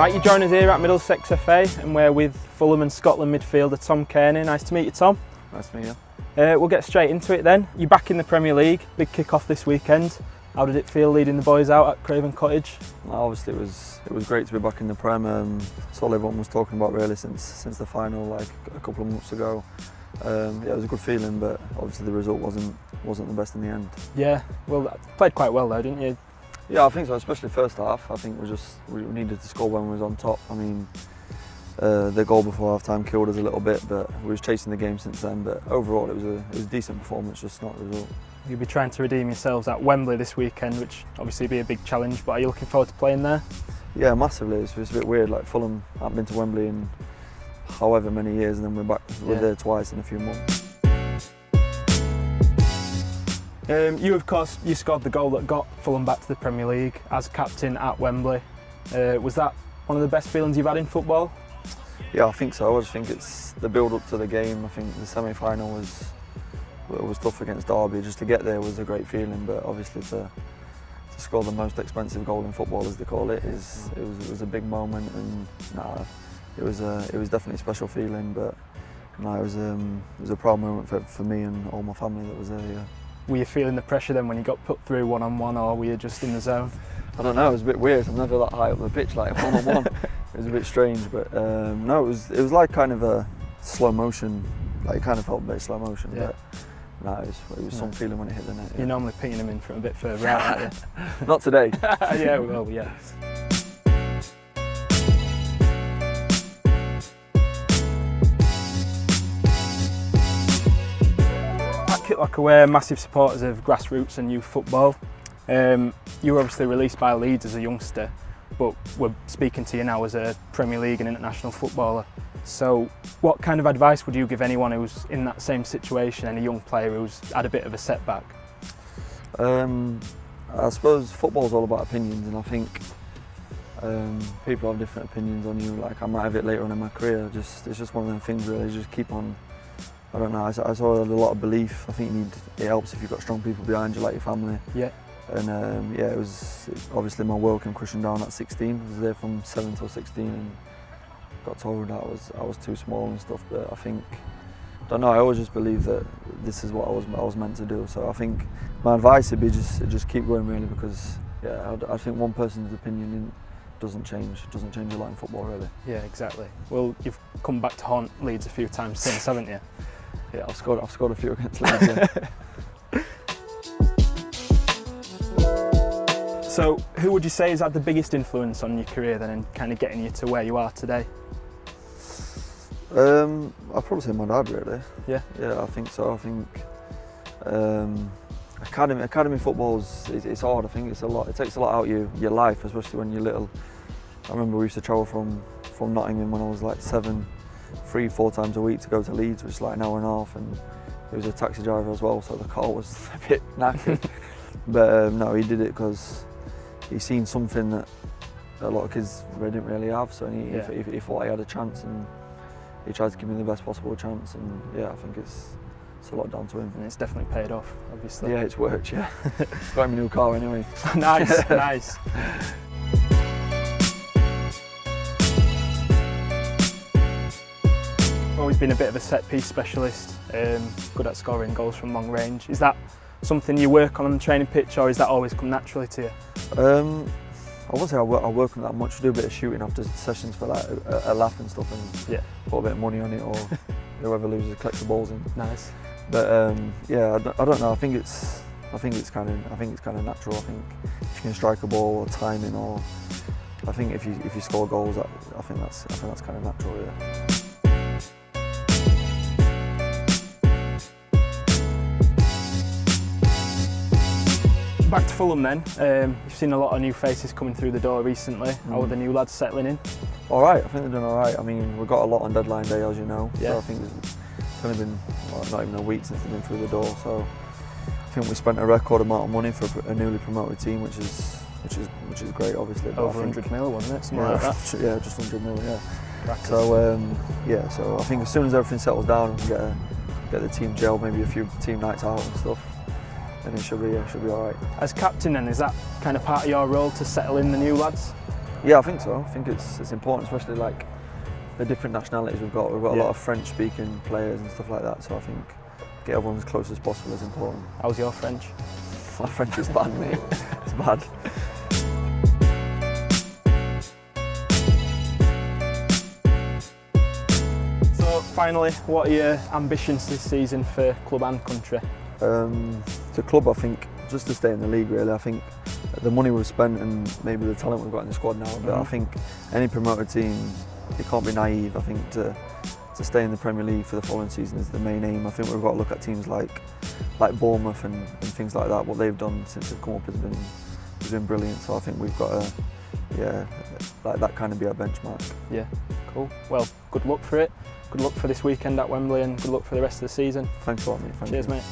Right, you join us here at Middlesex FA and we're with Fulham and Scotland midfielder Tom Cairney. Nice to meet you, Tom. Nice to meet you. We'll get straight into it then. You're back in the Premier League, big kick-off this weekend. How did it feel leading the boys out at Craven Cottage? Obviously it was great to be back in the Prem. It's all everyone was talking about really since the final, like a couple of months ago. Yeah, it was a good feeling, but obviously the result wasn't the best in the end. Yeah, well, played quite well though, didn't you? Yeah, I think so, especially first half. I think we needed to score when we was on top. I mean, the goal before half time killed us a little bit, but we was chasing the game since then. But overall, it was a decent performance, just not the result. You'll be trying to redeem yourselves at Wembley this weekend, which obviously be a big challenge. But are you looking forward to playing there? Yeah, massively. It's a bit weird. Like Fulham, I've been to Wembley in however many years, and then we're there twice in a few months. Of course, you scored the goal that got Fulham back to the Premier League as captain at Wembley. Was that one of the best feelings you've had in football? Yeah, I think so. I just think it's the build-up to the game. I think the semi-final was tough against Derby. Just to get there was a great feeling, but obviously to score the most expensive goal in football, as they call it, it was a big moment, and it was definitely a special feeling. But it was a proud moment for me and all my family that was there. Yeah. Were you feeling the pressure then when you got put through one-on-one, or were you just in the zone? I don't know, it was a bit weird. I'm never that high up the pitch, like one-on-one. It was a bit strange, but no, it was like kind of a slow motion, like it kind of felt a bit slow motion, yeah. But no, it was some feeling when it hit the net. Yeah. You're normally pinging them in from a bit further out, aren't you? Not today. Yeah, well, yeah. Kitlocker, we're massive supporters of grassroots and youth football. You were obviously released by Leeds as a youngster, but we're speaking to you now as a Premier League and international footballer. So what kind of advice would you give anyone who's in that same situation, any young player who's had a bit of a setback? I suppose football's all about opinions, and I think people have different opinions on you. Like I might have it later on in my career. It's just one of them things really. Just keep on. I don't know, I saw a lot of belief. I think it helps if you've got strong people behind you, like your family. Yeah. And yeah, obviously my world came crushing down at 16. I was there from 7 till 16 and got told that I was too small and stuff. But I think, I don't know, I always just believe that this is what I was meant to do. So I think my advice would be just keep going really, because yeah, I think one person's opinion doesn't change a lot in football really. Yeah, exactly. Well, you've come back to haunt Leeds a few times since, haven't you? Yeah, I've scored a few against Leeds. Yeah. So, who would you say has had the biggest influence on your career then, and kind of getting you to where you are today? I'd probably say my dad really. Yeah. Yeah, I think so. I think academy football it's hard. I think it's a lot. It takes a lot out of your life, especially when you're little. I remember we used to travel from Nottingham when I was like 7. 3-4 times a week to go to Leeds, which is like an hour and a half, and he was a taxi driver as well, so the car was a bit knackered. But no, he did it because he seen something that a lot of kids didn't really have, so he thought he had a chance, and he tried to give me the best possible chance, and yeah, I think it's a lot down to him. And it's definitely paid off, obviously. Yeah, it's worked, yeah. Got him a new car anyway. Nice, nice. Always been a bit of a set-piece specialist, good at scoring goals from long range. Is that something you work on the training pitch, or is that always come naturally to you? I won't say I work on that much. I do a bit of shooting after sessions for like a laugh and stuff, and put a bit of money on it, or whoever loses collects the balls in. Nice. But yeah, I don't know. I think it's kind of natural. I think if you can strike a ball, or timing, or I think if you score goals, I think that's kind of natural. Yeah. Back to Fulham then. You've seen a lot of new faces coming through the door recently. How are the new lads settling in? All right, I think they're doing all right. I mean, we've got a lot on deadline day, as you know. Yeah. So I think it's only been not even a week since they've been through the door. So I think we spent a record amount of money for a newly promoted team, which is great, obviously. Over 100 mil, wasn't it? Something like that. Yeah, just 100 mil. Yeah. Practice. So yeah, so I think as soon as everything settles down and we get the team gelled, maybe a few team nights out and stuff, then it should be all right. As captain then, is that kind of part of your role to settle in the new lads? Yeah, I think so. I think it's important, especially like the different nationalities we've got. We've got a lot of French-speaking players and stuff like that. So I think get everyone as close as possible is important. How's your French? My French is bad, mate. It's bad. So finally, what are your ambitions this season for club and country? The club, I think, just to stay in the league really. I think the money we've spent and maybe the talent we've got in the squad now, but I think any promoted team, it can't be naive. I think to stay in the Premier League for the following season is the main aim. I think we've got to look at teams like Bournemouth and things like that. What they've done since they've come up has been brilliant. So I think we've got to, like that kind of be our benchmark. Yeah, cool. Well, good luck for it. Good luck for this weekend at Wembley and good luck for the rest of the season. Thanks a lot, mate. Cheers, mate.